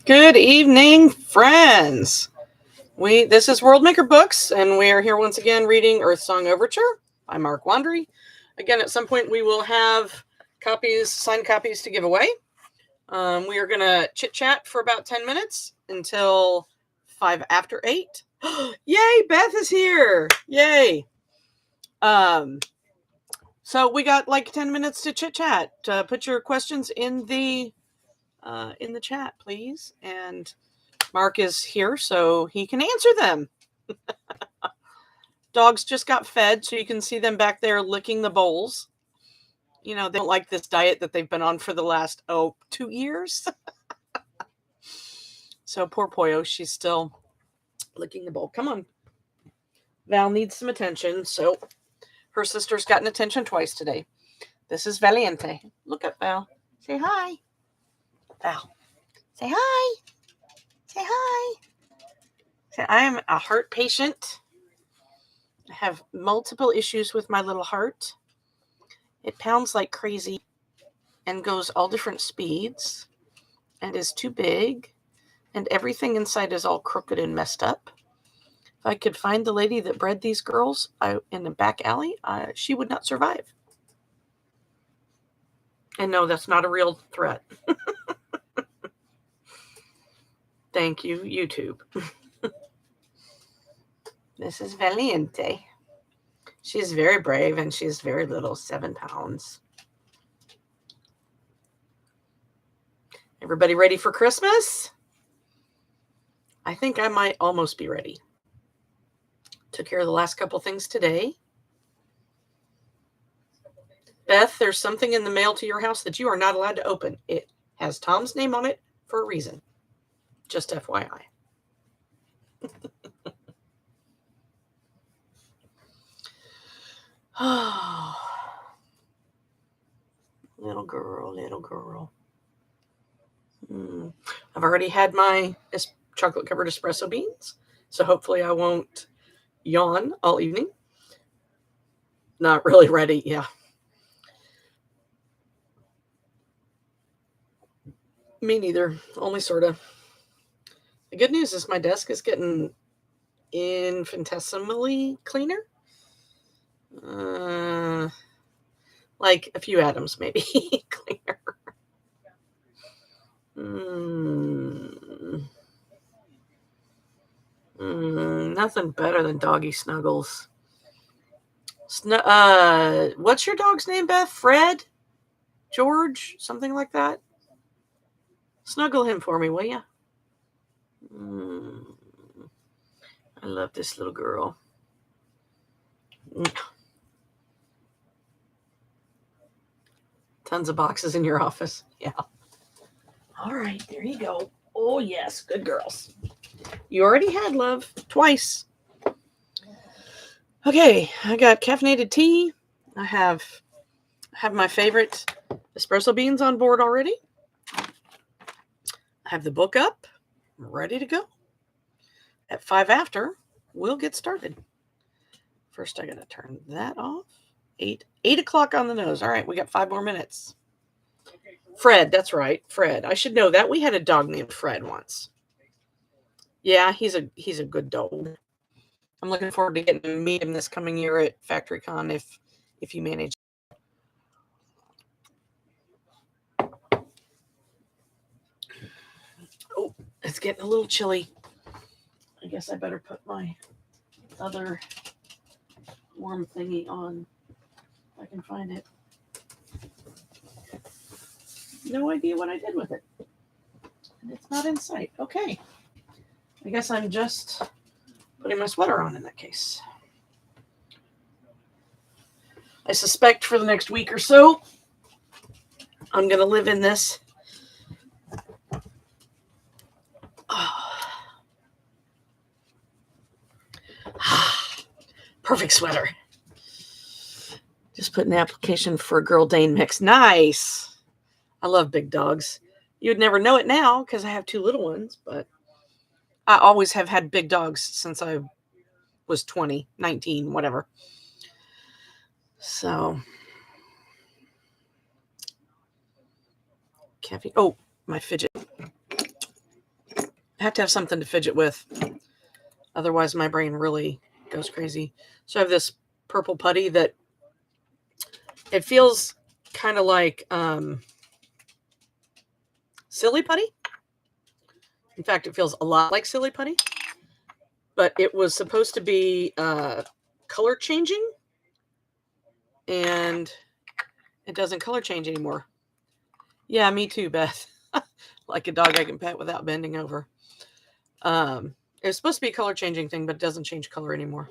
Good evening, friends. This is World Maker Books, and we are here once again reading EarthSong Overture by Mark Wandry. Again, at some point we will have signed copies to give away. We are going to chit chat for about 10 minutes until 5 after 8. Yay, Beth is here. Yay. So we got like 10 minutes to chit chat. Put your questions in the chat, please. And Mark is here so he can answer them. Dogs just got fed, so you can see them back there licking the bowls. You know, they don't like this diet that they've been on for the last, 2 years. So poor Poyo, she's still licking the bowl. Come on. Val needs some attention, so her sister's gotten attention twice today. This is Valiente. Look at Val. Say hi. Val. Say hi. Say hi. Say, I am a heart patient. I have multiple issues with my little heart. It pounds like crazy and goes all different speeds and is too big, and everything inside is all crooked and messed up. If I could find the lady that bred these girls in the back alley, she would not survive. And no, that's not a real threat. Thank you, YouTube. This is Valiente. She is very brave, and she is very little, 7 pounds. Everybody ready for Christmas? I think I might almost be ready. Took care of the last couple things today. Beth, there's something in the mail to your house that you are not allowed to open. It has Tom's name on it for a reason. Just FYI. Oh, little girl. I've already had my chocolate covered espresso beans, so hopefully I won't yawn all evening. Not really ready, yeah. Me neither, only sort of. The good news is my desk is getting infinitesimally cleaner. Like a few atoms maybe cleaner. Nothing better than doggy snuggles. What's your dog's name, Beth? Fred? George? Something like that? Snuggle him for me, will ya? I love this little girl. Tons of boxes in your office. Yeah. All right, there you go. Oh, yes, good girls. You already had love twice. Okay, I got caffeinated tea. I have my favorite espresso beans on board already. I have the book up, ready to go. At 5 after, we'll get started. First, I got to turn that off. 8 o'clock on the nose. All right, we got 5 more minutes. Fred, that's right, Fred. I should know that. We had a dog named Fred once. Yeah, he's a good dog. I'm looking forward to getting to meet him this coming year at FactoryCon if you manage. Oh, it's getting a little chilly. I guess I better put my other warm thingy on if I can find it. No idea what I did with it. And it's not in sight. Okay. I guess I'm just putting my sweater on in that case. I suspect for the next week or so, I'm going to live in this. Perfect sweater. Just put an application for a Girl Dane mix. Nice. I love big dogs. You'd never know it now because I have 2 little ones, but I always have had big dogs since I was 20, 19, whatever. So, caffeine. Oh, my fidget. I have to have something to fidget with. Otherwise, my brain really goes crazy. So I have this purple putty that it feels kind of like silly putty. In fact, it feels a lot like silly putty. But it was supposed to be color changing. And it doesn't color change anymore. Yeah, me too, Beth. Like a dog I can pet without bending over. It was supposed to be a color changing thing, but it doesn't change color anymore.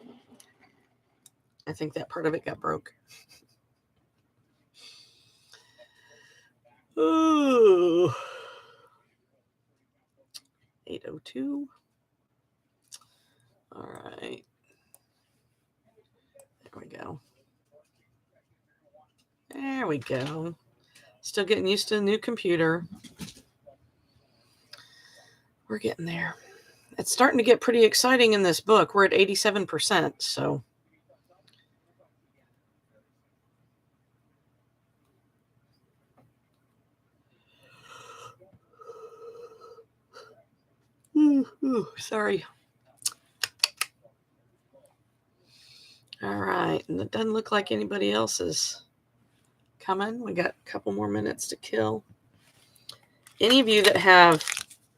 I think that part of it got broke. Ooh. 802. All right. There we go. There we go. Still getting used to the new computer. We're getting there. It's starting to get pretty exciting in this book. We're at 87%, so. Ooh, sorry. All right, and it doesn't look like anybody else is coming. We got a couple more minutes to kill. Any of you that have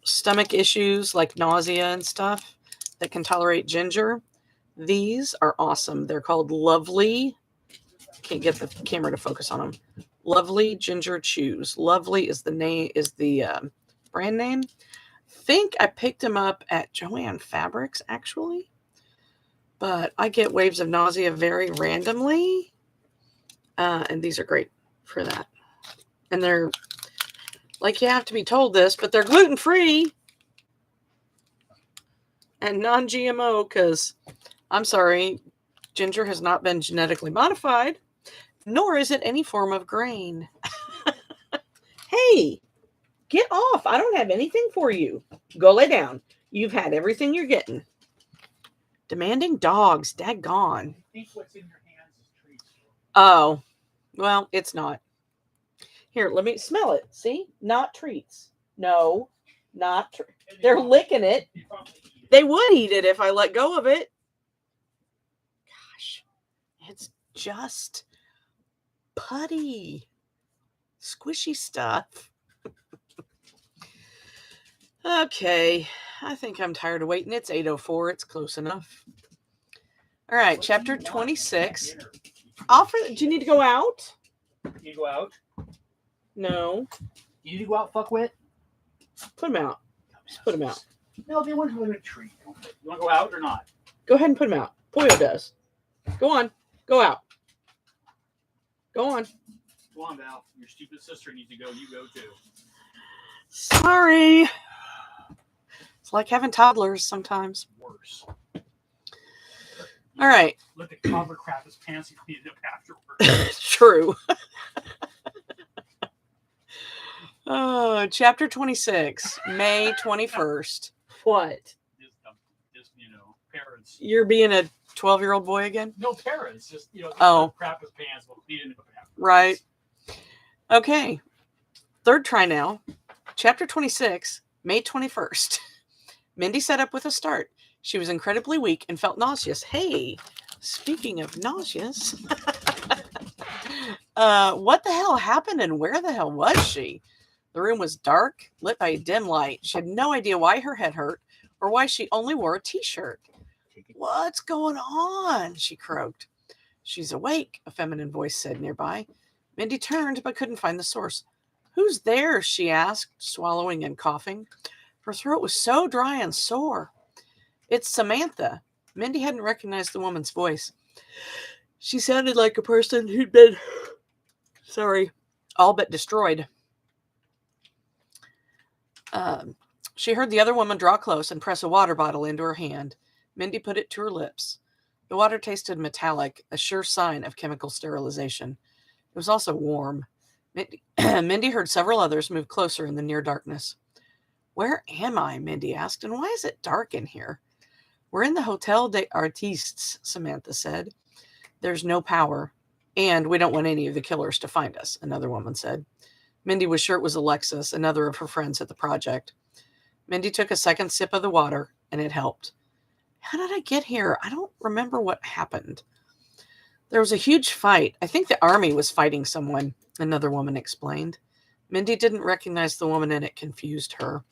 stomach issues like nausea and stuff that can tolerate ginger, these are awesome. They're called Lovely. Can't get the camera to focus on them. Lovely Ginger Chews. Lovely is the name, is the brand name. Think I picked them up at Joann Fabrics actually, but I get waves of nausea very randomly, and these are great for that. And they're like, you have to be told this, but they're gluten-free and non-GMO because, I'm sorry, ginger has not been genetically modified, nor is it any form of grain. Hey, get off. I don't have anything for you. Go lay down. You've had everything you're getting. Demanding dogs. Daggone. I think what's in your hands is treats. Oh, well, it's not. Here, let me smell it. See? Not treats. No, not treats. They're licking it. They would eat it if I let go of it. Gosh, it's just putty, squishy stuff. Okay, I think I'm tired of waiting. It's 8:04. It's close enough. All right, chapter 26. Do you need to go out? You go out? No. You need to go out, fuckwit? Put them out. Just put them out. No, they weren't having a treat. You want to go out or not? Go ahead and put them out. Polio does. Go on. Go out. Go on. Go on, Val. Your stupid sister needs to go. You go too. Sorry. It's like having toddlers sometimes. Worse. All right. Let the cobbler crap his pants and clean it up afterwards. True. Oh, chapter 26, May 21st. What? Just parents. You're being a 12-year-old boy again? No, parents. Just, crap his pants. We'll clean it up afterwards. Right. Okay. Third try now. Chapter 26, May 21st. Mindy sat up with a start. She was incredibly weak and felt nauseous. Hey, speaking of nauseous, what the hell happened and where the hell was she? The room was dark, lit by a dim light. She had no idea why her head hurt or why she only wore a t-shirt. What's going on? She croaked. She's awake, a feminine voice said nearby. Mindy turned but couldn't find the source. Who's there? She asked, swallowing and coughing. Her throat was so dry and sore. It's Samantha. Mindy hadn't recognized the woman's voice. She sounded like a person who'd been, all but destroyed. She heard the other woman draw close and press a water bottle into her hand. Mindy put it to her lips. The water tasted metallic, a sure sign of chemical sterilization. It was also warm. Mindy heard several others move closer in the near darkness. Where am I? Mindy asked, and why is it dark in here? We're in the Hotel des Artistes, Samantha said. There's no power, and we don't want any of the killers to find us, another woman said. Mindy was sure it was Alexis, another of her friends at the project. Mindy took a second sip of the water, and it helped. How did I get here? I don't remember what happened. There was a huge fight. I think the army was fighting someone, another woman explained. Mindy didn't recognize the woman, and it confused her.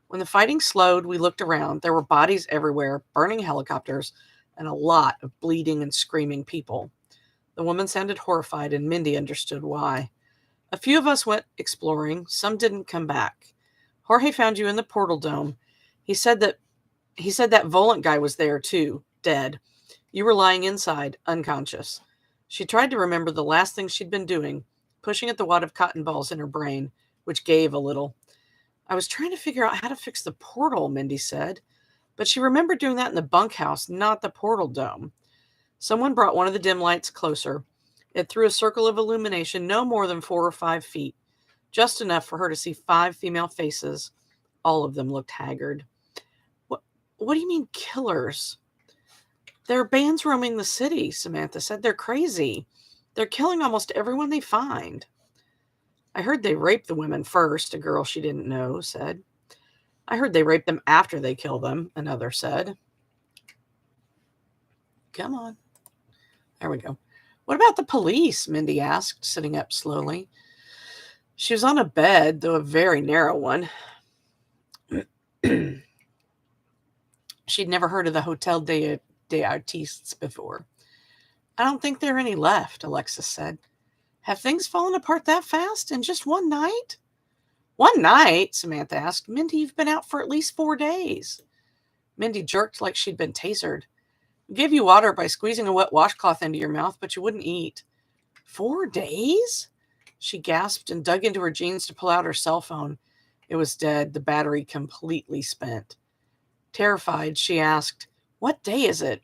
When the fighting slowed, we looked around. There were bodies everywhere, burning helicopters, and a lot of bleeding and screaming people. The woman sounded horrified, and Mindy understood why. A few of us went exploring. Some didn't come back. Jorge found you in the portal dome. He said that Volant guy was there too, dead. You were lying inside, unconscious. She tried to remember the last thing she'd been doing, pushing at the wad of cotton balls in her brain, which gave a little. I was trying to figure out how to fix the portal, Mindy said. But she remembered doing that in the bunkhouse, not the portal dome. Someone brought one of the dim lights closer. It threw a circle of illumination no more than 4 or 5 feet, just enough for her to see 5 female faces. All of them looked haggard. What do you mean killers? There are bands roaming the city, Samantha said. They're crazy. They're killing almost everyone they find. I heard they raped the women first, a girl she didn't know said. I heard they rape them after they kill them, another said. Come on. There we go. What about the police? Mindy asked, sitting up slowly. She was on a bed, though a very narrow one. She'd never heard of the Hotel des Artistes before. I don't think there are any left, Alexis said. Have things fallen apart that fast in just one night? One night? Samantha asked. Mindy, you've been out for at least 4 days. Mindy jerked like she'd been tasered. I gave you water by squeezing a wet washcloth into your mouth, but you wouldn't eat. 4 days? She gasped and dug into her jeans to pull out her cell phone. It was dead, the battery completely spent. Terrified, she asked, What day is it?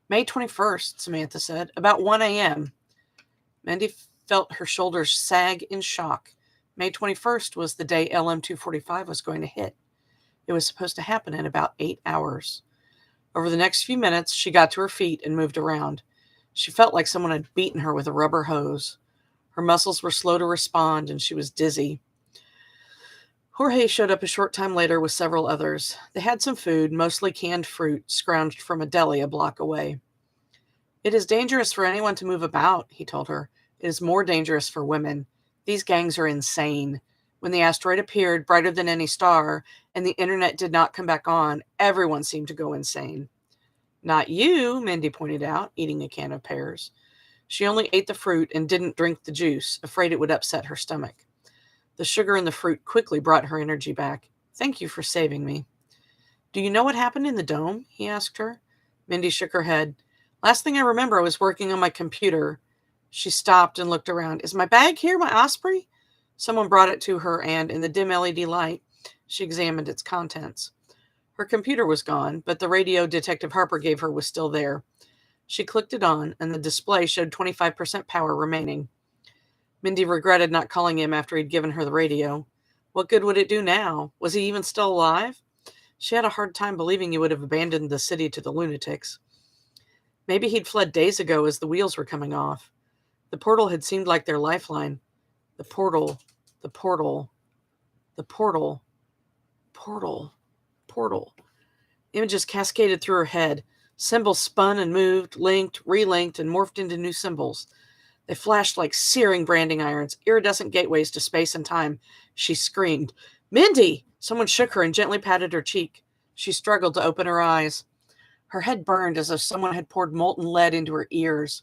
May 21st, Samantha said, about 1 a.m. Mindy felt her shoulders sag in shock. May 21st was the day LM-245 was going to hit. It was supposed to happen in about 8 hours. Over the next few minutes, she got to her feet and moved around. She felt like someone had beaten her with a rubber hose. Her muscles were slow to respond, and she was dizzy. Jorge showed up a short time later with several others. They had some food, mostly canned fruit, scrounged from a deli a block away. It is dangerous for anyone to move about, he told her. It is more dangerous for women. These gangs are insane. When the asteroid appeared, brighter than any star, and the internet did not come back on, everyone seemed to go insane. Not you, Mindy pointed out, eating a can of pears. She only ate the fruit and didn't drink the juice, afraid it would upset her stomach. The sugar in the fruit quickly brought her energy back. Thank you for saving me. Do you know what happened in the dome? He asked her. Mindy shook her head. Last thing I remember, I was working on my computer. She stopped and looked around. Is my bag here, my Osprey? Someone brought it to her, and in the dim LED light, she examined its contents. Her computer was gone, but the radio Detective Harper gave her was still there. She clicked it on, and the display showed 25% power remaining. Mindy regretted not calling him after he'd given her the radio. What good would it do now? Was he even still alive? She had a hard time believing he would have abandoned the city to the lunatics. Maybe he'd fled days ago as the wheels were coming off. The portal had seemed like their lifeline. The portal, the portal, the portal, portal, portal. Images cascaded through her head. Symbols spun and moved, linked, relinked, and morphed into new symbols. They flashed like searing branding irons, iridescent gateways to space and time. She screamed, Mindy! Someone shook her and gently patted her cheek. She struggled to open her eyes. Her head burned as if someone had poured molten lead into her ears.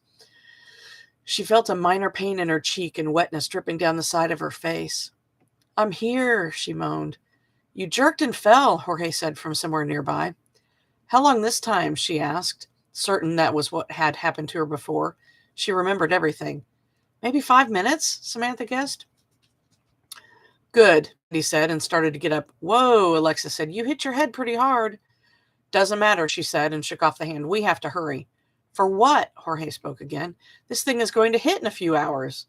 She felt a minor pain in her cheek and wetness dripping down the side of her face. I'm here, she moaned. You jerked and fell, Jorge said from somewhere nearby. How long this time, she asked, certain that was what had happened to her before. She remembered everything. Maybe 5 minutes, Samantha guessed. Good, he said, and started to get up. Whoa, Alexa said, you hit your head pretty hard. Doesn't matter, she said, and shook off the hand. We have to hurry. For what? Jorge spoke again. This thing is going to hit in a few hours.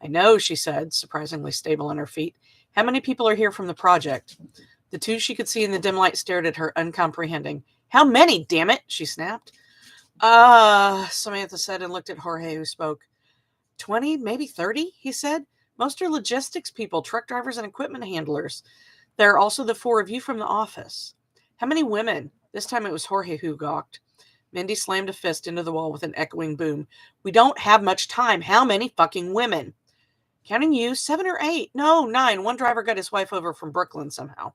I know, she said, surprisingly stable on her feet. How many people are here from the project? The two she could see in the dim light stared at her, uncomprehending. How many, damn it, she snapped. Samantha said and looked at Jorge, who spoke. 20, maybe 30, he said. Most are logistics people, truck drivers and equipment handlers. There are also the 4 of you from the office. How many women? This time it was Jorge who gawked. Mindy slammed a fist into the wall with an echoing boom. We don't have much time. How many fucking women? Counting you, 7 or 8. No, 9. One driver got his wife over from Brooklyn somehow.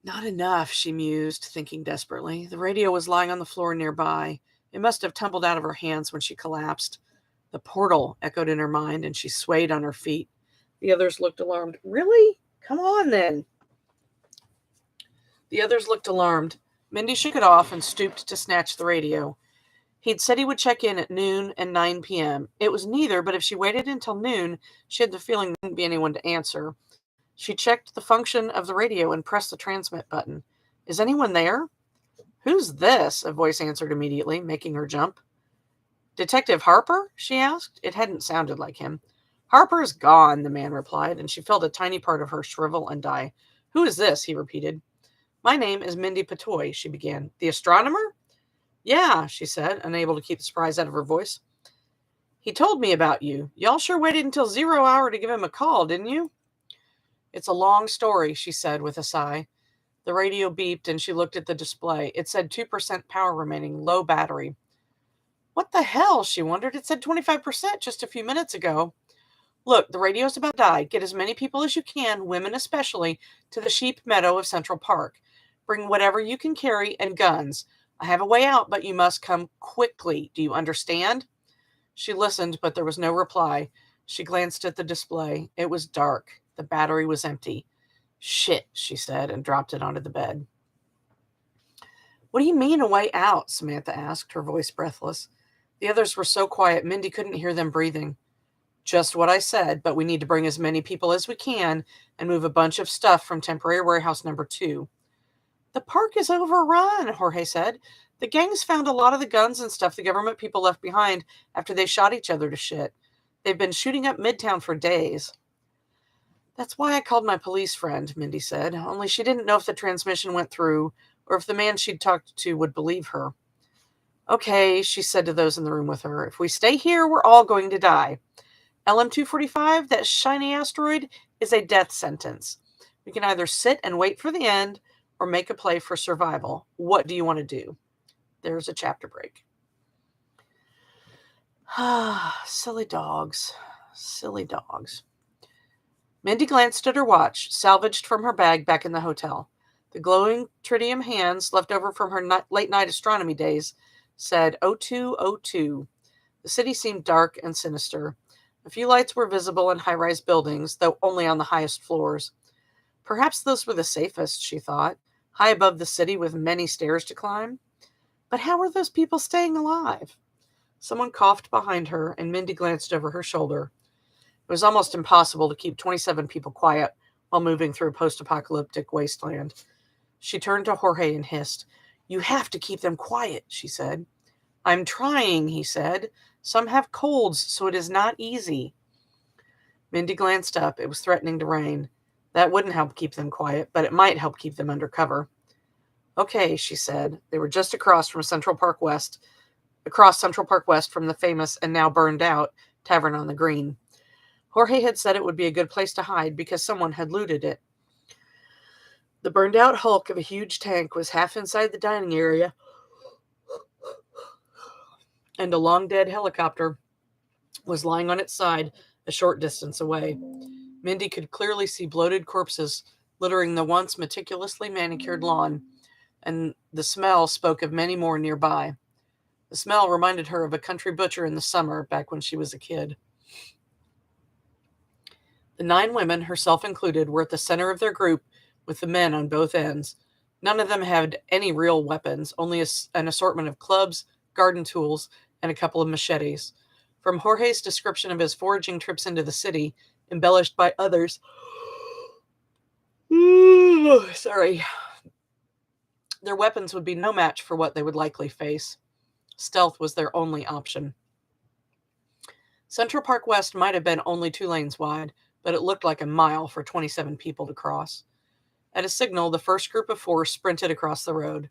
Not enough, she mused, thinking desperately. The radio was lying on the floor nearby. It must have tumbled out of her hands when she collapsed. The portal echoed in her mind, and she swayed on her feet. The others looked alarmed. Really? Come on, then. The others looked alarmed. Mindy shook it off and stooped to snatch the radio. He'd said he would check in at noon and 9 p.m. It was neither, but if she waited until noon, she had the feeling there wouldn't be anyone to answer. She checked the function of the radio and pressed the transmit button. Is anyone there? Who's this? A voice answered immediately, making her jump. Detective Harper? She asked. It hadn't sounded like him. Harper's gone, the man replied, and she felt a tiny part of her shrivel and die. Who is this? He repeated. My name is Mindy Patoy, she began. The astronomer? Yeah, she said, unable to keep the surprise out of her voice. He told me about you. Y'all sure waited until 0 hour to give him a call, didn't you? It's a long story, she said with a sigh. The radio beeped and she looked at the display. It said 2% power remaining, low battery. What the hell, she wondered. It said 25% just a few minutes ago. Look, the radio's about to die. Get as many people as you can, women especially, to the sheep meadow of Central Park. Bring whatever you can carry and guns. I have a way out, but you must come quickly. Do you understand? She listened, but there was no reply. She glanced at the display. It was dark. The battery was empty. Shit, she said, and dropped it onto the bed. What do you mean a way out? Samantha asked, her voice breathless. The others were so quiet, Mindy couldn't hear them breathing. Just what I said, but we need to bring as many people as we can and move a bunch of stuff from temporary warehouse number 2. The park is overrun, Jorge said. The gangs found a lot of the guns and stuff the government people left behind after they shot each other to shit. They've been shooting up Midtown for days. That's why I called my police friend, Mindy said, only she didn't know if the transmission went through or if the man she'd talked to would believe her. Okay, she said to those in the room with her, if we stay here, we're all going to die. LM-245, that shiny asteroid, is a death sentence. We can either sit and wait for the end or make a play for survival. What do you want to do? There's a chapter break. Silly dogs. Silly dogs. Mindy glanced at her watch, salvaged from her bag back in the hotel. The glowing tritium hands left over from her late-night astronomy days said 0202. The city seemed dark and sinister. A few lights were visible in high-rise buildings, though only on the highest floors. Perhaps those were the safest, she thought, high above the city with many stairs to climb. But how were those people staying alive? Someone coughed behind her, and Mindy glanced over her shoulder. It was almost impossible to keep 27 people quiet while moving through a post-apocalyptic wasteland. She turned to Jorge and hissed. You have to keep them quiet, she said. I'm trying, he said. Some have colds, so it is not easy. Mindy glanced up. It was threatening to rain. That wouldn't help keep them quiet, but it might help keep them under cover. Okay, she said. They were just across Central Park West from the famous and now burned out Tavern on the Green. Jorge had said it would be a good place to hide because someone had looted it. The burned out hulk of a huge tank was half inside the dining area, and a long dead helicopter was lying on its side a short distance away. Mindy could clearly see bloated corpses littering the once meticulously manicured lawn, and the smell spoke of many more nearby. The smell reminded her of a country butcher in the summer back when she was a kid. The 9 women, herself included, were at the center of their group with the men on both ends. None of them had any real weapons, only an assortment of clubs, garden tools, and a couple of machetes. From Jorge's description of his foraging trips into the city, embellished by others, their weapons would be no match for what they would likely face. Stealth was their only option. Central Park West might have been only 2 lanes wide, but it looked like a mile for 27 people to cross. At a signal, the first group of 4 sprinted across the road.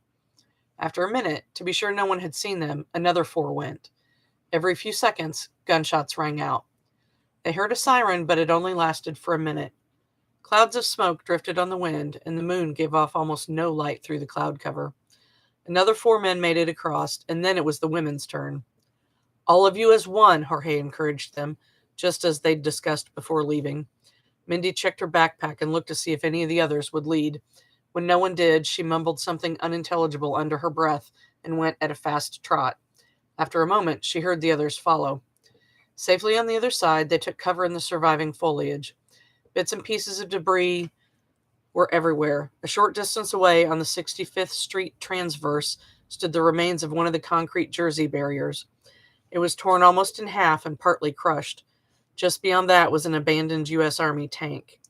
After a minute, to be sure no one had seen them, another 4 went. Every few seconds, gunshots rang out. They heard a siren, but it only lasted for a minute. Clouds of smoke drifted on the wind, and the moon gave off almost no light through the cloud cover. Another 4 men made it across, and then it was the women's turn. All of you as one, Jorge encouraged them, just as they'd discussed before leaving. Mindy checked her backpack and looked to see if any of the others would lead. When no one did, she mumbled something unintelligible under her breath and went at a fast trot. After a moment, she heard the others follow. Safely on the other side, they took cover in the surviving foliage. Bits and pieces of debris were everywhere. A short distance away on the 65th Street transverse stood the remains of one of the concrete Jersey barriers. It was torn almost in half and partly crushed. Just beyond that was an abandoned U.S. Army tank.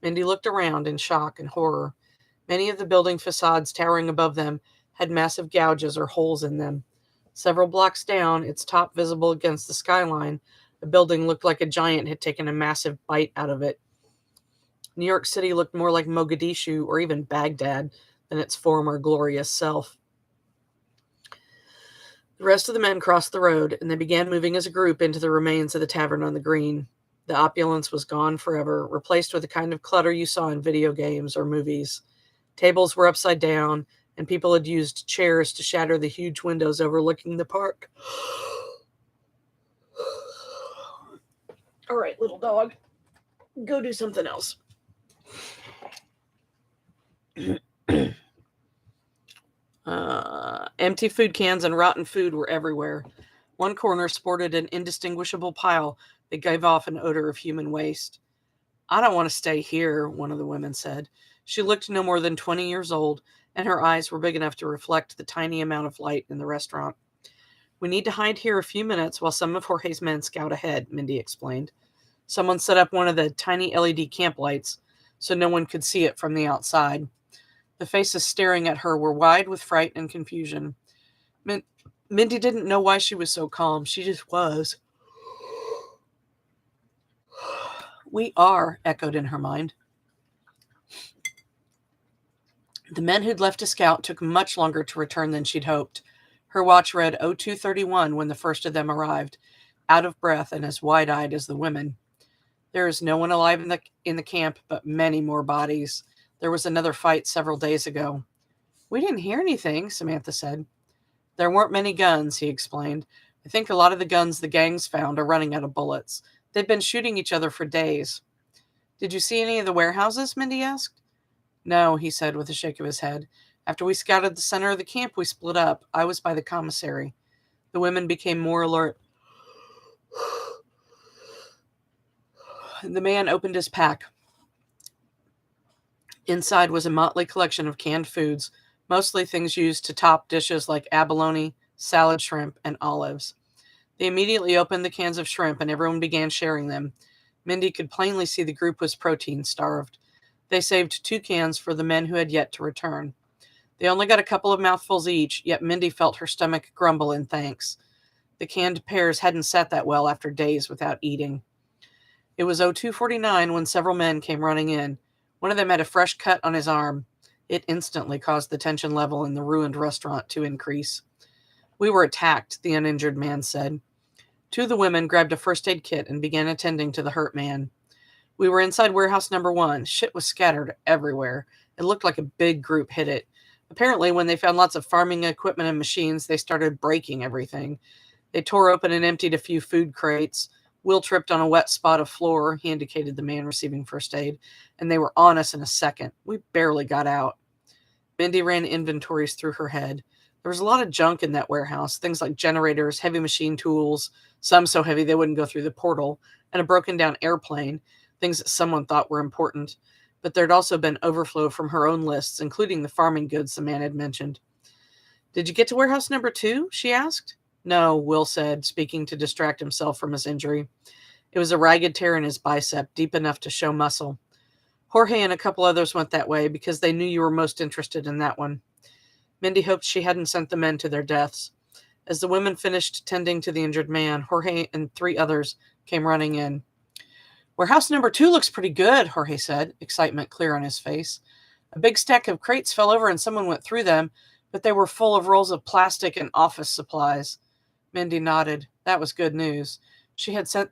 Mindy looked around in shock and horror. Many of the building facades towering above them had massive gouges or holes in them. Several blocks down, its top visible against the skyline, the building looked like a giant had taken a massive bite out of it. New York City looked more like Mogadishu or even Baghdad than its former glorious self. The rest of the men crossed the road, and they began moving as a group into the remains of the tavern on the green. The opulence was gone forever, replaced with the kind of clutter you saw in video games or movies. Tables were upside down, and people had used chairs to shatter the huge windows overlooking the park. All right, little dog, go do something else. Empty food cans and rotten food were everywhere. One corner sported an indistinguishable pile that gave off an odor of human waste. I don't want to stay here, one of the women said. She looked no more than 20 years old, and her eyes were big enough to reflect the tiny amount of light in the restaurant. We need to hide here a few minutes while some of Jorge's men scout ahead, Mindy explained. Someone set up one of the tiny LED camp lights so no one could see it from the outside. The faces staring at her were wide with fright and confusion. Mindy didn't know why she was so calm. She just was. We are, echoed in her mind. The men who'd left to scout took much longer to return than she'd hoped. Her watch read 02:31 when the first of them arrived, out of breath and as wide-eyed as the women. There is no one alive in the camp, but many more bodies. There was another fight several days ago. We didn't hear anything, Samantha said. There weren't many guns, he explained. I think a lot of the guns the gangs found are running out of bullets. They've been shooting each other for days. Did you see any of the warehouses? Mindy asked. No, he said with a shake of his head. After we scouted the center of the camp, we split up. I was by the commissary. The women became more alert. The man opened his pack. Inside was a motley collection of canned foods, mostly things used to top dishes like abalone, salad shrimp, and olives. They immediately opened the cans of shrimp and everyone began sharing them. Mindy could plainly see the group was protein-starved. They saved 2 cans for the men who had yet to return. They only got a couple of mouthfuls each, yet Mindy felt her stomach grumble in thanks. The canned pears hadn't sat that well after days without eating. It was 02:49 when several men came running in. One of them had a fresh cut on his arm. It instantly caused the tension level in the ruined restaurant to increase. We were attacked, the uninjured man said. 2 of the women grabbed a first aid kit and began attending to the hurt man. We were inside warehouse number 1. Shit was scattered everywhere. It looked like a big group hit it. Apparently, when they found lots of farming equipment and machines, they started breaking everything. They tore open and emptied a few food crates. Will tripped on a wet spot of floor, he indicated the man receiving first aid, and they were on us in a second. We barely got out. Mindy ran inventories through her head. There was a lot of junk in that warehouse, things like generators, heavy machine tools, some so heavy they wouldn't go through the portal, and a broken-down airplane, things that someone thought were important. But there'd also been overflow from her own lists, including the farming goods the man had mentioned. Did you get to warehouse number 2? She asked. No, Will said, speaking to distract himself from his injury. It was a ragged tear in his bicep, deep enough to show muscle. Jorge and a couple others went that way because they knew you were most interested in that one. Mindy hoped she hadn't sent the men to their deaths. As the women finished tending to the injured man, Jorge and 3 others came running in. Warehouse number 2 looks pretty good, Jorge said, excitement clear on his face. A big stack of crates fell over and someone went through them, but they were full of rolls of plastic and office supplies. Mindy nodded. That was good news. She had sent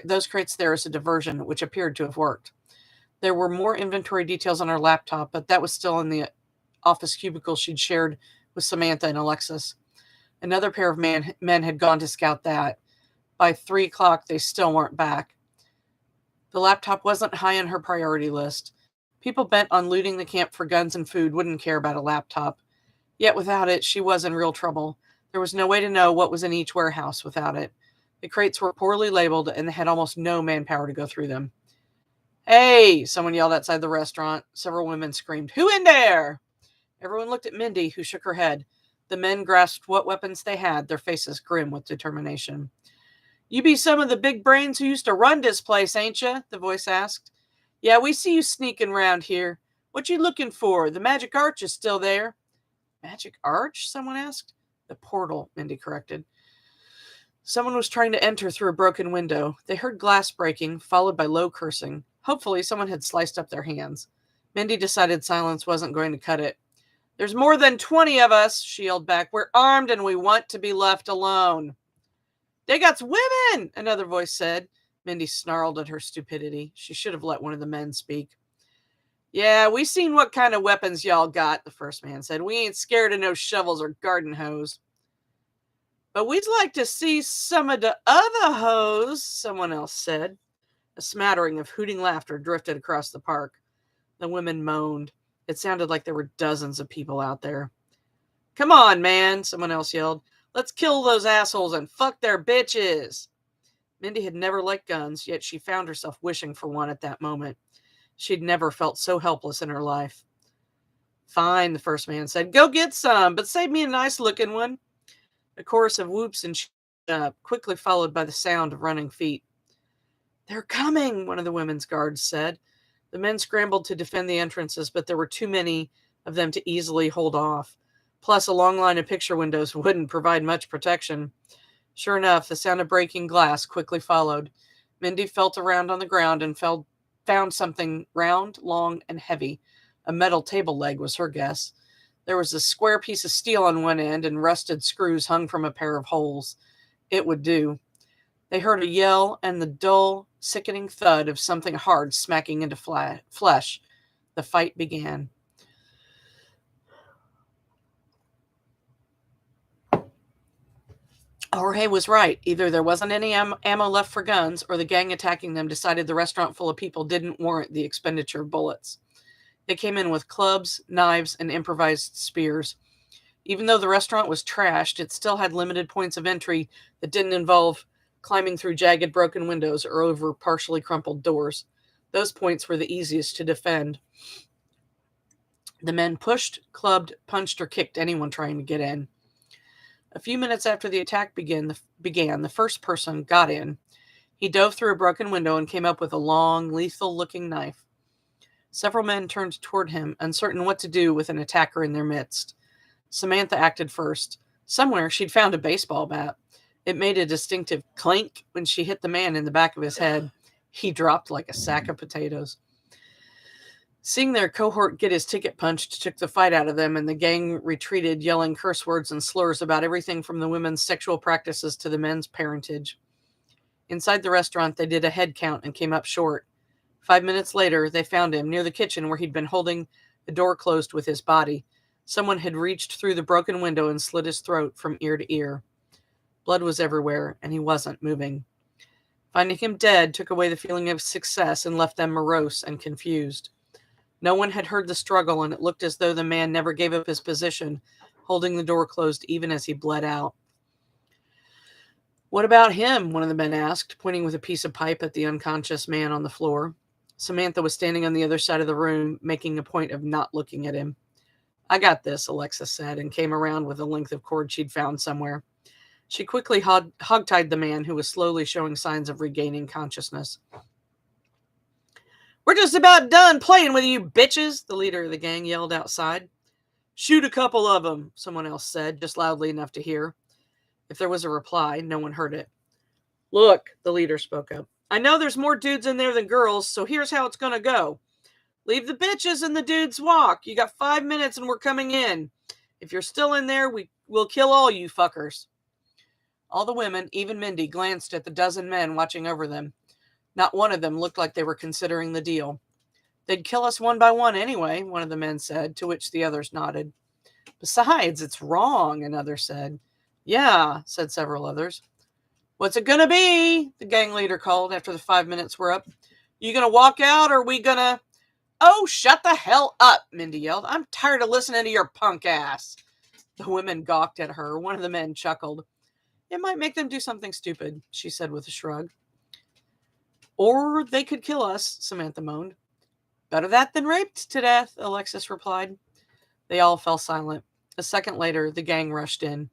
those crates there as a diversion, which appeared to have worked. There were more inventory details on her laptop, but that was still in the office cubicle she'd shared with Samantha and Alexis. Another pair of men had gone to scout that. By 3 o'clock, they still weren't back. The laptop wasn't high on her priority list. People bent on looting the camp for guns and food wouldn't care about a laptop. Yet without it, she was in real trouble. There was no way to know what was in each warehouse without it. The crates were poorly labeled, and they had almost no manpower to go through them. "Hey!" someone yelled outside the restaurant. Several women screamed, "Who in there?" Everyone looked at Mindy, who shook her head. The men grasped what weapons they had, their faces grim with determination. "You be some of the big brains who used to run this place, ain't you?" the voice asked. "Yeah, we see you sneaking round here. What you looking for? The magic arch is still there." "Magic arch?" someone asked. "The portal," Mindy corrected. Someone was trying to enter through a broken window. They heard glass breaking, followed by low cursing. Hopefully, someone had sliced up their hands. Mindy decided silence wasn't going to cut it. "There's more than 20 of us," she yelled back. "We're armed and we want to be left alone." "They got women," another voice said. Mindy snarled at her stupidity. She should have let one of the men speak. "Yeah, we seen what kind of weapons y'all got," the first man said. "We ain't scared of no shovels or garden hose." "But we'd like to see some of the other hose," someone else said. A smattering of hooting laughter drifted across the park. The women moaned. It sounded like there were dozens of people out there. "Come on, man," someone else yelled. "Let's kill those assholes and fuck their bitches." Mindy had never liked guns, yet she found herself wishing for one at that moment. She'd never felt so helpless in her life. "Fine," the first man said. "Go get some, but save me a nice-looking one." A chorus of whoops and quickly followed by the sound of running feet. "They're coming," one of the women's guards said. The men scrambled to defend the entrances, but there were too many of them to easily hold off. Plus, a long line of picture windows wouldn't provide much protection. Sure enough, the sound of breaking glass quickly followed. Mindy felt around on the ground and found something round, long, and heavy. A metal table leg was her guess. There was a square piece of steel on one end, and rusted screws hung from a pair of holes. It would do. They heard a yell and the dull, sickening thud of something hard smacking into flesh. The fight began. Jorge was right. Either there wasn't any ammo left for guns, or the gang attacking them decided the restaurant full of people didn't warrant the expenditure of bullets. They came in with clubs, knives, and improvised spears. Even though the restaurant was trashed, it still had limited points of entry that didn't involve climbing through jagged broken windows or over partially crumpled doors. Those points were the easiest to defend. The men pushed, clubbed, punched, or kicked anyone trying to get in. A few minutes after the attack began, the first person got in. He dove through a broken window and came up with a long, lethal-looking knife. Several men turned toward him, uncertain what to do with an attacker in their midst. Samantha acted first. Somewhere she'd found a baseball bat. It made a distinctive clink when she hit the man in the back of his head. He dropped like a sack of potatoes. Seeing their cohort get his ticket punched took the fight out of them, and the gang retreated, yelling curse words and slurs about everything from the women's sexual practices to the men's parentage. Inside the restaurant, they did a head count and came up short. 5 minutes later, they found him near the kitchen where he'd been holding the door closed with his body. Someone had reached through the broken window and slit his throat from ear to ear. Blood was everywhere, and he wasn't moving. Finding him dead took away the feeling of success and left them morose and confused. No one had heard the struggle, and it looked as though the man never gave up his position, holding the door closed even as he bled out. "What about him?" one of the men asked, pointing with a piece of pipe at the unconscious man on the floor. Samantha was standing on the other side of the room, making a point of not looking at him. "I got this," Alexa said, and came around with a length of cord she'd found somewhere. She quickly hogtied the man, who was slowly showing signs of regaining consciousness. "We're just about done playing with you, bitches," the leader of the gang yelled outside. "Shoot a couple of them," someone else said, just loudly enough to hear. If there was a reply, no one heard it. "Look," the leader spoke up. "I know there's more dudes in there than girls, so here's how it's going to go. Leave the bitches and the dudes walk. You got 5 minutes and we're coming in. If you're still in there, we'll kill all you fuckers." All the women, even Mindy, glanced at the dozen men watching over them. Not one of them looked like they were considering the deal. They'd kill us one by one anyway, one of the men said, to which the others nodded. Besides, it's wrong, another said. Yeah, said several others. What's it gonna be? The gang leader called after the 5 minutes were up. You gonna walk out or are we gonna... Oh, shut the hell up, Mindy yelled. I'm tired of listening to your punk ass. The women gawked at her. One of the men chuckled. It might make them do something stupid, she said with a shrug. Or they could kill us, Samantha moaned. Better that than raped to death, Alexis replied. They all fell silent. A second later, the gang rushed in.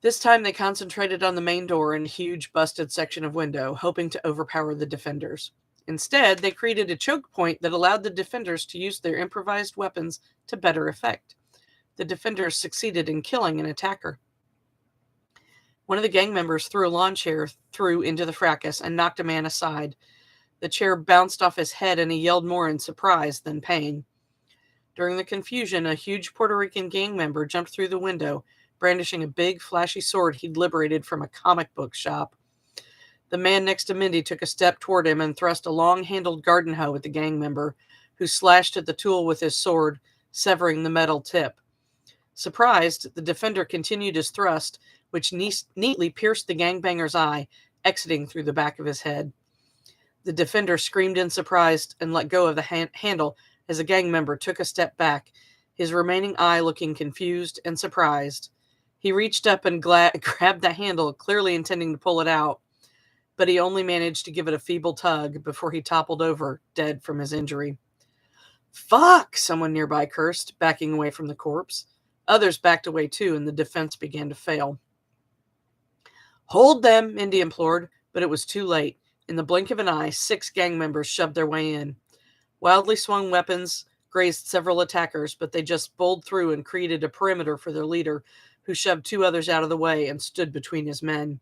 This time they concentrated on the main door and a huge busted section of window, hoping to overpower the defenders. Instead, they created a choke point that allowed the defenders to use their improvised weapons to better effect. The defenders succeeded in killing an attacker. One of the gang members threw a lawn chair through into the fracas and knocked a man aside. The chair bounced off his head and he yelled more in surprise than pain. During the confusion, a huge Puerto Rican gang member jumped through the window, brandishing a big, flashy sword he'd liberated from a comic book shop. The man next to Mindy took a step toward him and thrust a long-handled garden hoe at the gang member, who slashed at the tool with his sword, severing the metal tip. Surprised, the defender continued his thrust, which neatly pierced the gangbanger's eye, exiting through the back of his head. The defender screamed in surprise and let go of the handle as a gang member took a step back, his remaining eye looking confused and surprised. He reached up and grabbed the handle, clearly intending to pull it out, but he only managed to give it a feeble tug before he toppled over, dead from his injury. Fuck, someone nearby cursed, backing away from the corpse. Others backed away too, and the defense began to fail. Hold them, Mindy implored, but it was too late. In the blink of an eye, 6 gang members shoved their way in. Wildly swung weapons grazed several attackers, but they just bowled through and created a perimeter for their leader, who shoved 2 others out of the way and stood between his men.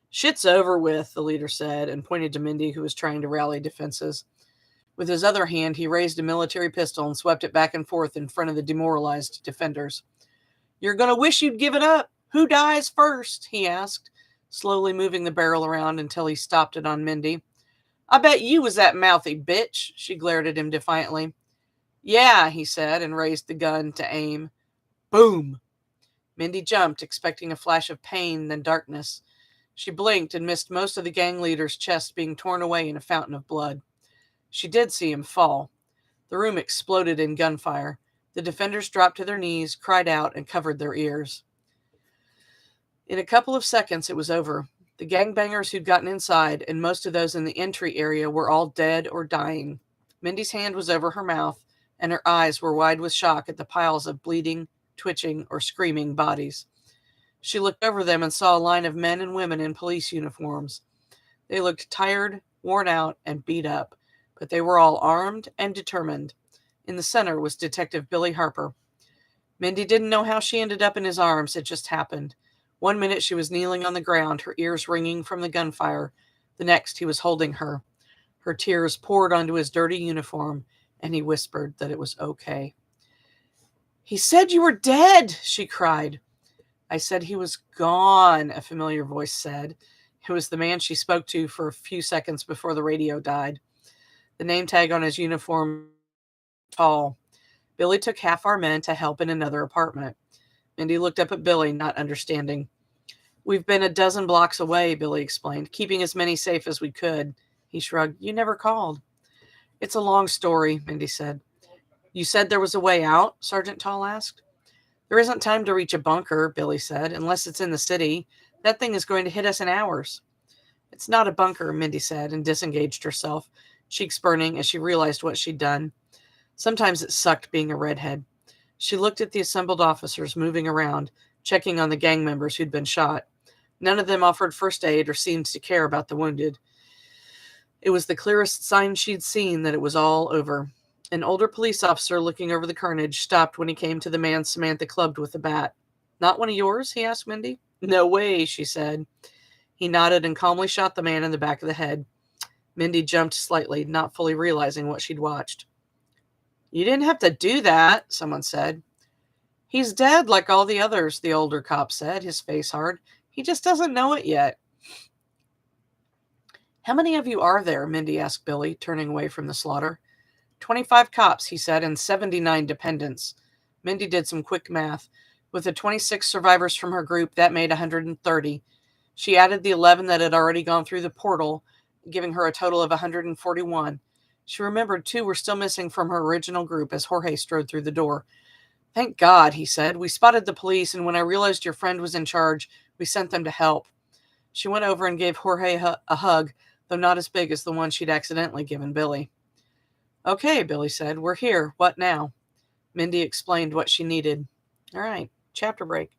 Shit's over with, the leader said, and pointed to Mindy, who was trying to rally defenses. With his other hand, he raised a military pistol and swept it back and forth in front of the demoralized defenders. You're going to wish you'd given up. Who dies first? He asked, slowly moving the barrel around until he stopped it on Mindy. I bet you was that mouthy bitch, she glared at him defiantly. Yeah, he said, and raised the gun to aim. Boom! Mindy jumped, expecting a flash of pain, then darkness. She blinked and missed most of the gang leader's chest being torn away in a fountain of blood. She did see him fall. The room exploded in gunfire. The defenders dropped to their knees, cried out, and covered their ears. In a couple of seconds, it was over. The gangbangers who'd gotten inside, and most of those in the entry area, were all dead or dying. Mindy's hand was over her mouth, and her eyes were wide with shock at the piles of bleeding, twitching, or screaming bodies. She looked over them and saw a line of men and women in police uniforms. They looked tired, worn out, and beat up, but they were all armed and determined. In the center was Detective Billy Harper. Mindy didn't know how she ended up in his arms. It just happened. One minute she was kneeling on the ground, her ears ringing from the gunfire. The next he was holding her. Her tears poured onto his dirty uniform, and he whispered that it was okay. He said you were dead, she cried. I said he was gone, a familiar voice said. It was the man she spoke to for a few seconds before the radio died. The name tag on his uniform was tall. Billy took half our men to help in another apartment. Mindy looked up at Billy, not understanding. We've been a dozen blocks away, Billy explained, keeping as many safe as we could. He shrugged. You never called. It's a long story, Mindy said. You said there was a way out? Sergeant Tall asked. There isn't time to reach a bunker, Billy said, unless it's in the city. That thing is going to hit us in hours. It's not a bunker, Mindy said, and disengaged herself, cheeks burning as she realized what she'd done. Sometimes it sucked being a redhead. She looked at the assembled officers moving around, checking on the gang members who'd been shot. None of them offered first aid or seemed to care about the wounded. It was the clearest sign she'd seen that it was all over. An older police officer looking over the carnage stopped when he came to the man Samantha clubbed with the bat. Not one of yours? He asked Mindy. No way, she said. He nodded and calmly shot the man in the back of the head. Mindy jumped slightly, not fully realizing what she'd watched. You didn't have to do that, someone said. He's dead like all the others, the older cop said, his face hard. He just doesn't know it yet. How many of you are there? Mindy asked Billy, turning away from the slaughter. 25 cops, he said, and 79 dependents. Mindy did some quick math. With the 26 survivors from her group, that made 130. She added the 11 that had already gone through the portal, giving her a total of 141. She remembered 2 were still missing from her original group as Jorge strode through the door. Thank God, he said. We spotted the police, and when I realized your friend was in charge, we sent them to help. She went over and gave Jorge a hug, though not as big as the one she'd accidentally given Billy. Okay, Billy said. We're here. What now? Mindy explained what she needed. All right, chapter break.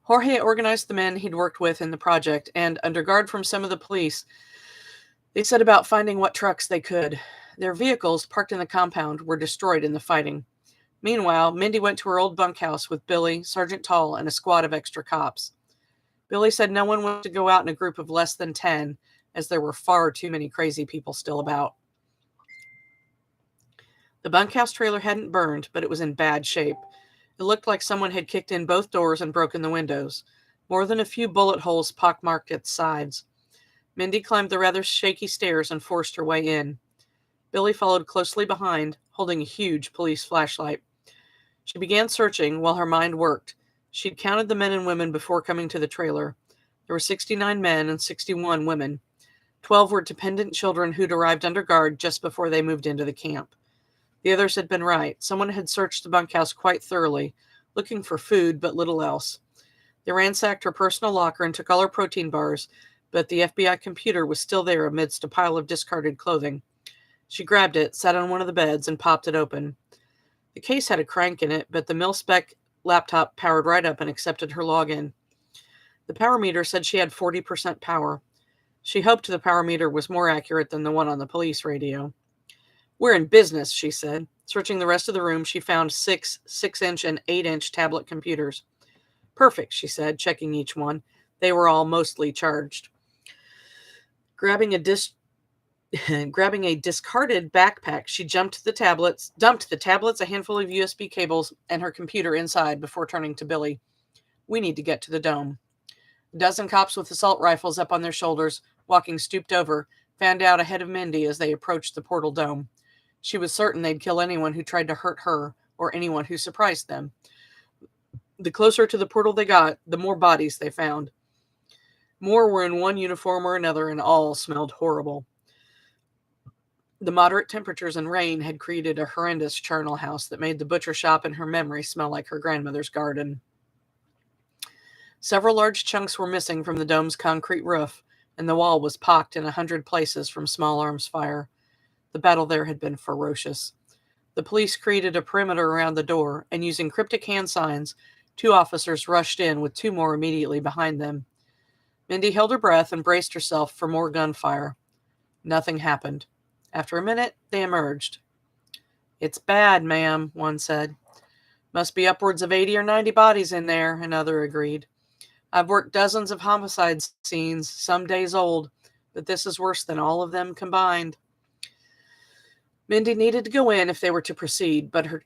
Jorge organized the men he'd worked with in the project, and under guard from some of the police, they set about finding what trucks they could. Their vehicles, parked in the compound, were destroyed in the fighting. Meanwhile, Mindy went to her old bunkhouse with Billy, Sergeant Tall, and a squad of extra cops. Billy said no one wanted to go out in a group of less than 10, as there were far too many crazy people still about. The bunkhouse trailer hadn't burned, but it was in bad shape. It looked like someone had kicked in both doors and broken the windows. More than a few bullet holes pockmarked its sides. Mindy climbed the rather shaky stairs and forced her way in. Billy followed closely behind, holding a huge police flashlight. She began searching while her mind worked. She'd counted the men and women before coming to the trailer. There were 69 men and 61 women. 12 were dependent children who'd arrived under guard just before they moved into the camp. The others had been right. Someone had searched the bunkhouse quite thoroughly, looking for food but little else. They ransacked her personal locker and took all her protein bars, but the FBI computer was still there amidst a pile of discarded clothing. She grabbed it, sat on one of the beds, and popped it open. The case had a crank in it, but the mil-spec laptop powered right up and accepted her login. The power meter said she had 40% power. She hoped the power meter was more accurate than the one on the police radio. We're in business, she said. Searching the rest of the room, she found 6 6-inch and 8-inch tablet computers. Perfect, she said, checking each one. They were all mostly charged. Grabbing a discarded backpack, she dumped the tablets, a handful of USB cables, and her computer inside before turning to Billy. We need to get to the dome. A dozen cops with assault rifles up on their shoulders, walking stooped over, fanned out ahead of Mindy as they approached the portal dome. She was certain they'd kill anyone who tried to hurt her or anyone who surprised them. The closer to the portal they got, the more bodies they found. More were in one uniform or another, and all smelled horrible. The moderate temperatures and rain had created a horrendous charnel house that made the butcher shop in her memory smell like her grandmother's garden. Several large chunks were missing from the dome's concrete roof, and the wall was pocked in 100 places from small arms fire. The battle there had been ferocious. The police created a perimeter around the door, and using cryptic hand signs, 2 officers rushed in with 2 more immediately behind them. Mindy held her breath and braced herself for more gunfire. Nothing happened. After a minute, they emerged. It's bad, ma'am, one said. Must be upwards of 80 or 90 bodies in there, another agreed. I've worked dozens of homicide scenes, some days old, but this is worse than all of them combined. Mindy needed to go in if they were to proceed, but her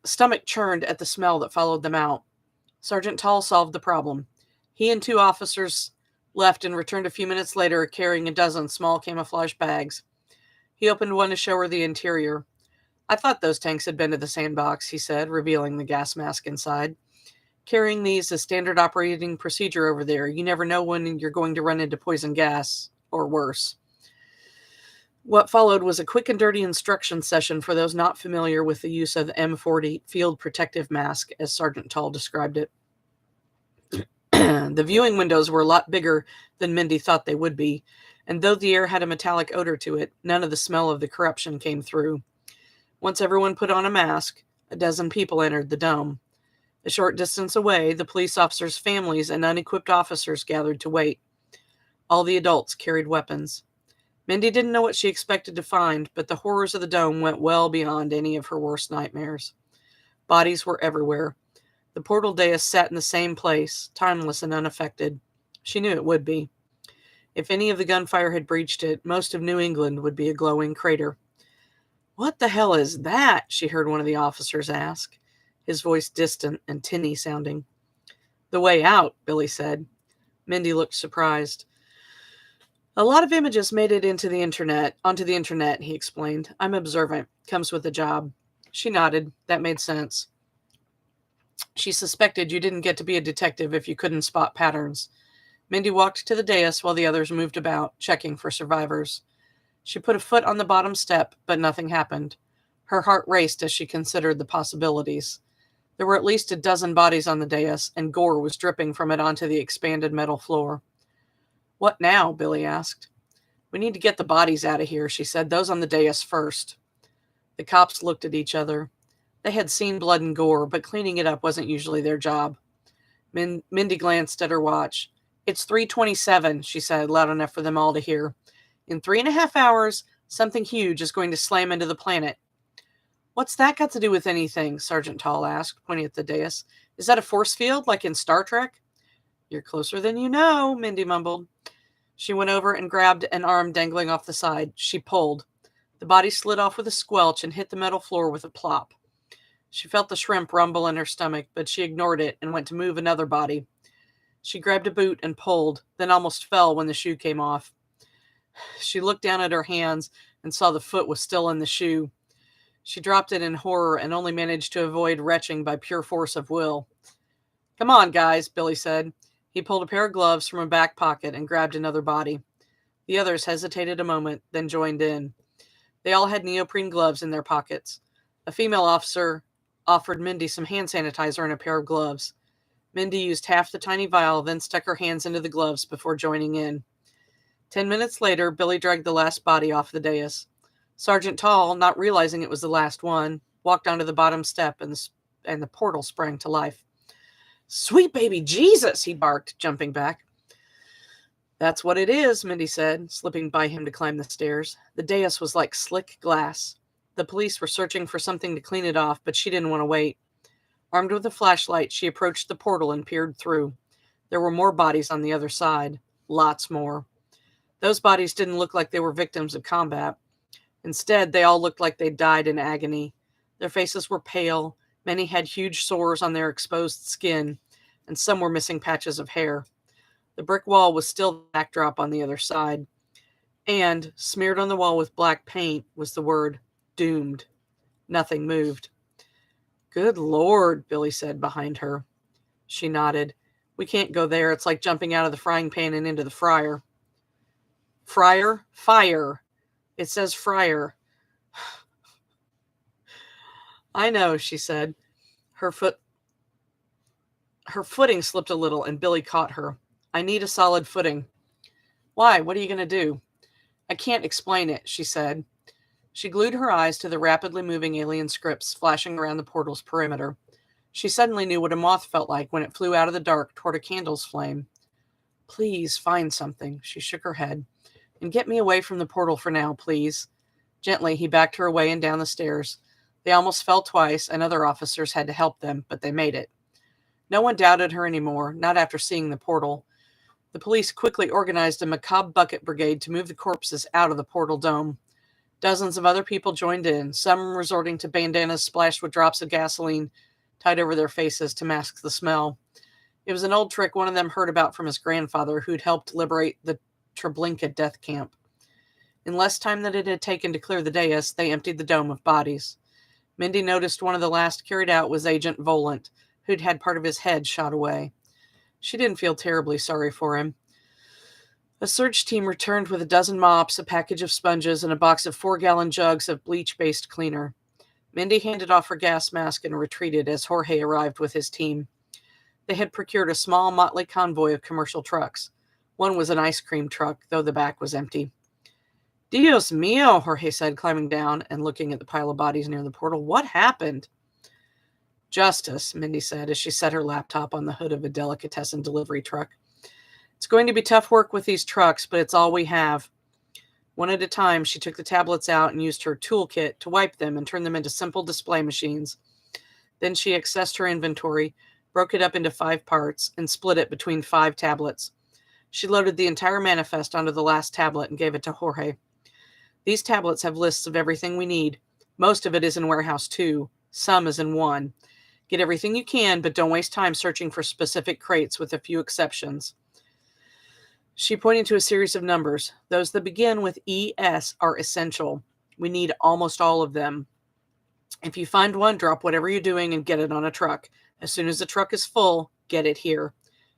stomach churned at the smell that followed them out. Sergeant Tall solved the problem. He and 2 officers left and returned a few minutes later carrying a dozen small camouflage bags. He opened one to show her the interior. I thought those tanks had been to the sandbox, he said, revealing the gas mask inside. Carrying these is standard operating procedure over there. You never know when you're going to run into poison gas, or worse. What followed was a quick and dirty instruction session for those not familiar with the use of the M40 field protective mask, as Sergeant Tall described it. The viewing windows were a lot bigger than Mindy thought they would be, and though the air had a metallic odor to it, none of the smell of the corruption came through. Once everyone put on a mask, a dozen people entered the dome. A short distance away, the police officers' families and unequipped officers gathered to wait. All the adults carried weapons. Mindy didn't know what she expected to find, but the horrors of the dome went well beyond any of her worst nightmares. Bodies were everywhere. The portal dais sat in the same place, timeless and unaffected. She knew it would be. If any of the gunfire had breached it, most of New England would be a glowing crater. What the hell is that? She heard one of the officers ask. his voice distant and tinny sounding. "The way out," Billy said. Mindy looked surprised. "A lot of images made it onto the internet, he explained. "I'm observant. Comes with the job." She nodded. That made sense. She suspected you didn't get to be a detective if you couldn't spot patterns. Mindy walked to the dais while the others moved about, checking for survivors. She put a foot on the bottom step, but nothing happened. Her heart raced as she considered the possibilities. There were at least a dozen bodies on the dais, and gore was dripping from it onto the expanded metal floor. "What now?" Billy asked. "We need to get the bodies out of here," she said. "Those on the dais first." The cops looked at each other. They had seen blood and gore, but cleaning it up wasn't usually their job. Mindy glanced at her watch. "It's 3:27, she said, loud enough for them all to hear. "In 3.5 hours, something huge is going to slam into the planet." "What's that got to do with anything?" Sergeant Tall asked, pointing at the dais. "Is that a force field, like in Star Trek?" "You're closer than you know," Mindy mumbled. She went over and grabbed an arm dangling off the side. She pulled. The body slid off with a squelch and hit the metal floor with a plop. She felt the shrimp rumble in her stomach, but she ignored it and went to move another body. She grabbed a boot and pulled, then almost fell when the shoe came off. She looked down at her hands and saw the foot was still in the shoe. She dropped it in horror and only managed to avoid retching by pure force of will. "Come on, guys," Billy said. He pulled a pair of gloves from a back pocket and grabbed another body. The others hesitated a moment, then joined in. They all had neoprene gloves in their pockets. A female officer offered Mindy some hand sanitizer and a pair of gloves. Mindy used half the tiny vial, then stuck her hands into the gloves before joining in. 10 minutes later, Billy dragged the last body off the dais. Sergeant Tall, not realizing it was the last one, walked onto the bottom step and the portal sprang to life. "Sweet baby Jesus," he barked, jumping back. "That's what it is," Mindy said, slipping by him to climb the stairs. The dais was like slick glass. The police were searching for something to clean it off, but she didn't want to wait. Armed with a flashlight, she approached the portal and peered through. There were more bodies on the other side. Lots more. Those bodies didn't look like they were victims of combat. Instead, they all looked like they died in agony. Their faces were pale, many had huge sores on their exposed skin, and some were missing patches of hair. The brick wall was still the backdrop on the other side. And, smeared on the wall with black paint, was the word, "Doomed." Nothing moved. "Good Lord," Billy said behind her. She nodded. "We can't go there. It's like jumping out of the frying pan and into the fryer." "Fryer? Fire. It says fryer." "I know," she said. Her footing slipped a little, and Billy caught her. "I need a solid footing." "Why? What are you going to do?" "I can't explain it," she said. She glued her eyes to the rapidly moving alien scripts flashing around the portal's perimeter. She suddenly knew what a moth felt like when it flew out of the dark toward a candle's flame. "Please find something," she shook her head. "And get me away from the portal for now, please." Gently, he backed her away and down the stairs. They almost fell twice, and other officers had to help them, but they made it. No one doubted her anymore, not after seeing the portal. The police quickly organized a macabre bucket brigade to move the corpses out of the portal dome. Dozens of other people joined in, some resorting to bandanas splashed with drops of gasoline tied over their faces to mask the smell. It was an old trick one of them heard about from his grandfather, who'd helped liberate the Treblinka death camp. In less time than it had taken to clear the dais, they emptied the dome of bodies. Mindy noticed one of the last carried out was Agent Volant, who'd had part of his head shot away. She didn't feel terribly sorry for him. A search team returned with a dozen mops, a package of sponges, and a box of 4-gallon jugs of bleach-based cleaner. Mindy handed off her gas mask and retreated as Jorge arrived with his team. They had procured a small, motley convoy of commercial trucks. One was an ice cream truck, though the back was empty. "Dios mío," Jorge said, climbing down and looking at the pile of bodies near the portal. "What happened?" "Justice," Mindy said as she set her laptop on the hood of a delicatessen delivery truck. "It's going to be tough work with these trucks, but it's all we have." One at a time, she took the tablets out and used her toolkit to wipe them and turn them into simple display machines. Then she accessed her inventory, broke it up into 5 parts, and split it between 5 tablets. She loaded the entire manifest onto the last tablet and gave it to Jorge. "These tablets have lists of everything we need. Most of it is in Warehouse 2. Some is in 1. Get everything you can, but don't waste time searching for specific crates with a few exceptions. She pointed to a series of numbers. Those that begin with ES are essential. We need almost all of them. If you find one, drop whatever you're doing and get it on a truck. As soon as the truck is full, get it here.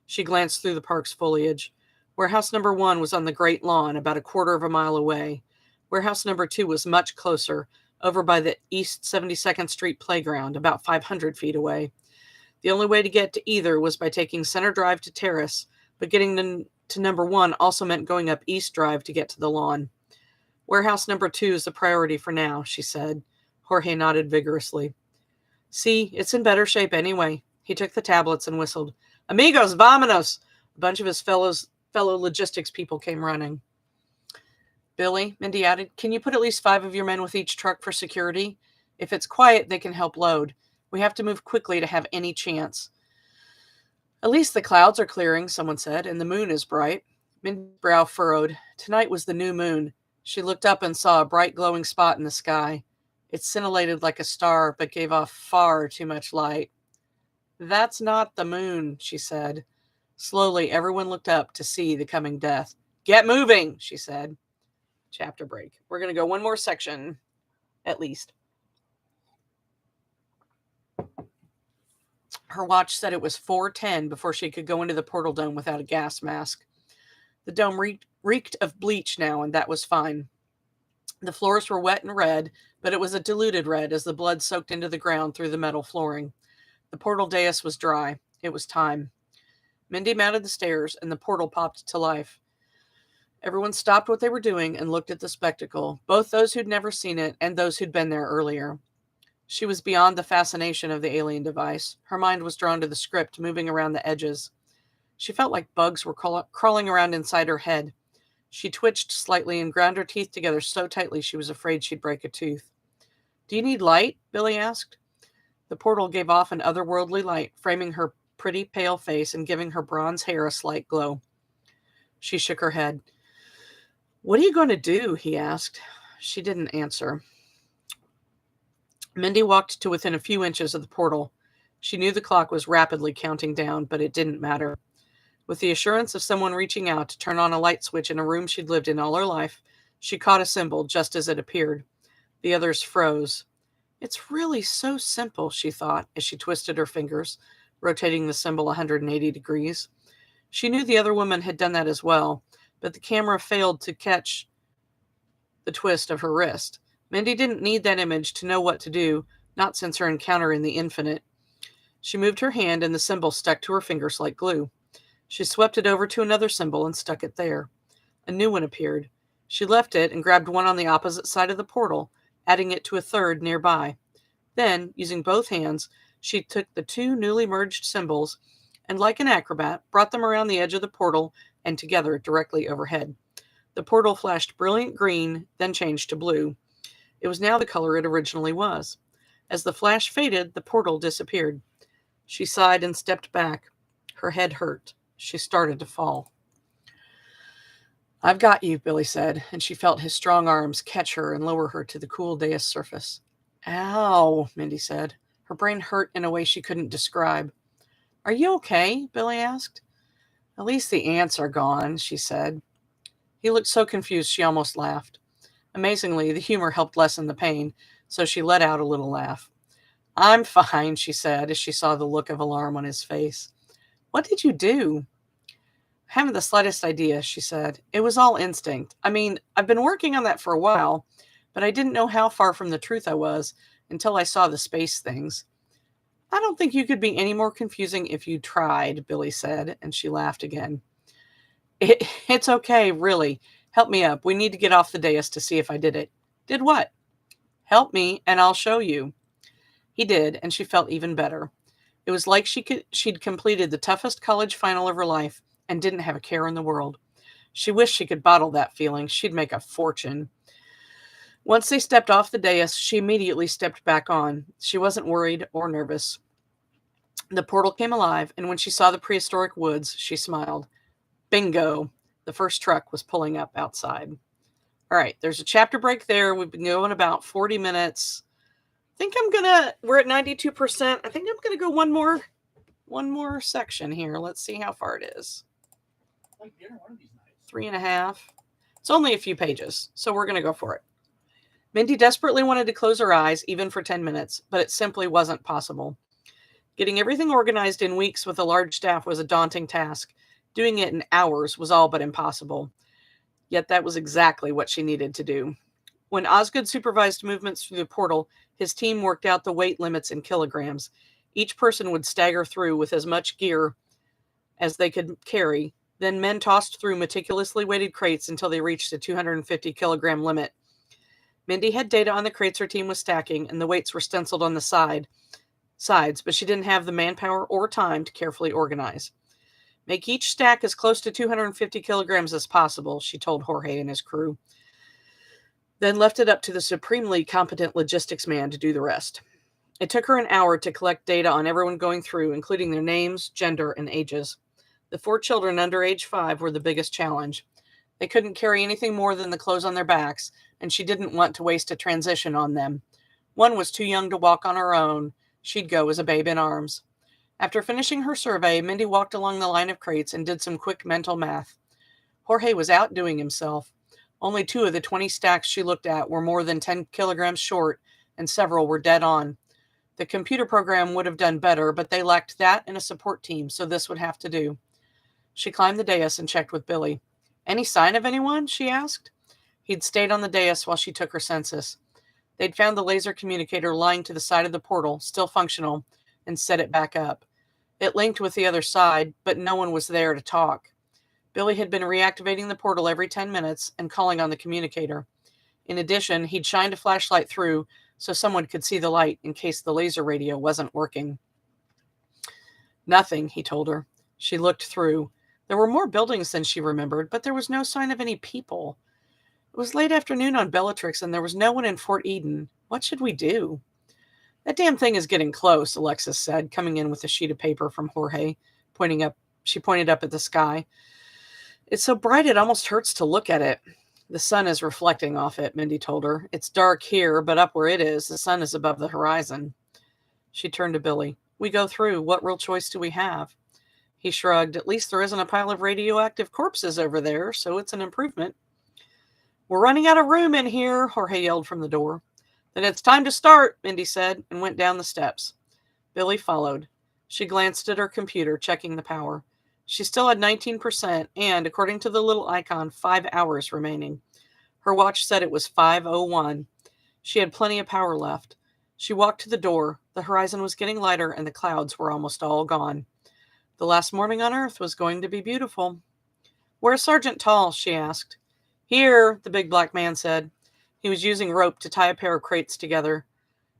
She glanced through the park's foliage. Warehouse number 1 was on the great lawn, about a quarter of a mile away. Warehouse number 2 was much closer, over by the East 72nd Street playground, about 500 feet away. The only way to get to either was by taking Center Drive to Terrace, but getting to number 1 also meant going up East Drive to get to the lawn. Warehouse number 2 is the priority for now, she said. Jorge nodded vigorously. See, it's in better shape anyway. He took the tablets and whistled. Amigos, vámonos! A bunch of his fellow logistics people came running. Billy, Mindy added, can you put at least 5 of your men with each truck for security? If it's quiet, they can help load. We have to move quickly to have any chance. At least the clouds are clearing, someone said, and the moon is bright. Mindy's brow furrowed. Tonight was the new moon. She looked up and saw a bright glowing spot in the sky. It scintillated like a star, but gave off far too much light. That's not the moon, she said. Slowly, everyone looked up to see the coming death. Get moving, she said. Chapter break. We're going to go one more section, at least. Her watch said it was 4:10 before she could go into the portal dome without a gas mask. The dome reeked of bleach now, and that was fine. The floors were wet and red, but it was a diluted red as the blood soaked into the ground through the metal flooring. The portal dais was dry. It was time. Mindy mounted the stairs, and the portal popped to life. Everyone stopped what they were doing and looked at the spectacle, both those who'd never seen it and those who'd been there earlier. She was beyond the fascination of the alien device. Her mind was drawn to the script moving around the edges. She felt like bugs were crawling around inside her head. She twitched slightly and ground her teeth together so tightly she was afraid she'd break a tooth. Do you need light? Billy asked. The portal gave off an otherworldly light, framing her pretty pale face and giving her bronze hair a slight glow. She shook her head. What are you going to do? He asked. She didn't answer. Mindy walked to within a few inches of the portal. She knew the clock was rapidly counting down, but it didn't matter. With the assurance of someone reaching out to turn on a light switch in a room she'd lived in all her life, she caught a symbol just as it appeared. The others froze. It's really so simple, she thought, as she twisted her fingers, rotating the symbol 180 degrees. She knew the other woman had done that as well, but the camera failed to catch the twist of her wrist. Mindy didn't need that image to know what to do, not since her encounter in the infinite. She moved her hand and the symbol stuck to her fingers like glue. She swept it over to another symbol and stuck it there. A new one appeared. She left it and grabbed one on the opposite side of the portal, adding it to a third nearby. Then, using both hands, she took the 2 newly merged symbols and, like an acrobat, brought them around the edge of the portal and together directly overhead. The portal flashed brilliant green, then changed to blue. It was now the color it originally was. As the flash faded, the portal disappeared. She sighed and stepped back. Her head hurt. She started to fall. I've got you, Billy said, and she felt his strong arms catch her and lower her to the cool dais surface. Ow, Mindy said. Her brain hurt in a way she couldn't describe. Are you okay? Billy asked. At least the ants are gone, she said. He looked so confused she almost laughed. Amazingly, the humor helped lessen the pain, so she let out a little laugh. I'm fine, she said, as she saw the look of alarm on his face. What did you do? I haven't the slightest idea, she said. It was all instinct. I mean, I've been working on that for a while, but I didn't know how far from the truth I was until I saw the space things. I don't think you could be any more confusing if you tried, Billy said, and she laughed again. It's okay, really. Help me up. We need to get off the dais to see if I did it. Did what? Help me, and I'll show you. He did, and she felt even better. It was like she'd completed the toughest college final of her life and didn't have a care in the world. She wished she could bottle that feeling. She'd make a fortune. Once they stepped off the dais, she immediately stepped back on. She wasn't worried or nervous. The portal came alive, and when she saw the prehistoric woods, she smiled. Bingo! The first truck was pulling up outside. All right, there's a chapter break there. We've been going about 40 minutes. think we're at 92%. I think I'm gonna go one more section here. Let's see how far it is. Like dinner one of these nights. 3.5. It's only a few pages, so we're gonna go for it. Mindy desperately wanted to close her eyes, even for 10 minutes, but it simply wasn't possible. Getting everything organized in weeks with a large staff was a daunting task. Doing it in hours was all but impossible. Yet that was exactly what she needed to do. When Osgood supervised movements through the portal, his team worked out the weight limits in kilograms. Each person would stagger through with as much gear as they could carry. Then men tossed through meticulously weighted crates until they reached the 250 kilogram limit. Mindy had data on the crates her team was stacking, and the weights were stenciled on the sides, but she didn't have the manpower or time to carefully organize. Make each stack as close to 250 kilograms as possible, she told Jorge and his crew. Then left it up to the supremely competent logistics man to do the rest. It took her an hour to collect data on everyone going through, including their names, gender, and ages. The 4 children under age 5 were the biggest challenge. They couldn't carry anything more than the clothes on their backs, and she didn't want to waste a transition on them. One was too young to walk on her own. She'd go as a babe in arms. After finishing her survey, Mindy walked along the line of crates and did some quick mental math. Jorge was outdoing himself. Only 2 of the 20 stacks she looked at were more than 10 kilograms short, and several were dead on. The computer program would have done better, but they lacked that and a support team, so this would have to do. She climbed the dais and checked with Billy. Any sign of anyone? She asked. He'd stayed on the dais while she took her census. They'd found the laser communicator lying to the side of the portal, still functional, and set it back up. It linked with the other side, but no one was there to talk. Billy had been reactivating the portal every 10 minutes and calling on the communicator. In addition, he'd shined a flashlight through so someone could see the light in case the laser radio wasn't working. Nothing, he told her. She looked through. There were more buildings than she remembered, but there was no sign of any people. It was late afternoon on Bellatrix, and there was no one in Fort Eden. What should we do? That damn thing is getting close, Alexis said, coming in with a sheet of paper from Jorge. She pointed up at the sky. It's so bright it almost hurts to look at it. The sun is reflecting off it, Mindy told her. It's dark here, but up where it is, the sun is above the horizon. She turned to Billy. We go through. What real choice do we have? He shrugged. At least there isn't a pile of radioactive corpses over there, so it's an improvement. We're running out of room in here, Jorge yelled from the door. Then it's time to start, Mindy said, and went down the steps. Billy followed. She glanced at her computer, checking the power. She still had 19% and, according to the little icon, 5 hours remaining. Her watch said it was 5:01. She had plenty of power left. She walked to the door. The horizon was getting lighter and the clouds were almost all gone. The last morning on Earth was going to be beautiful. Where's Sergeant Tall? She asked. Here, the big black man said. He was using rope to tie a pair of crates together.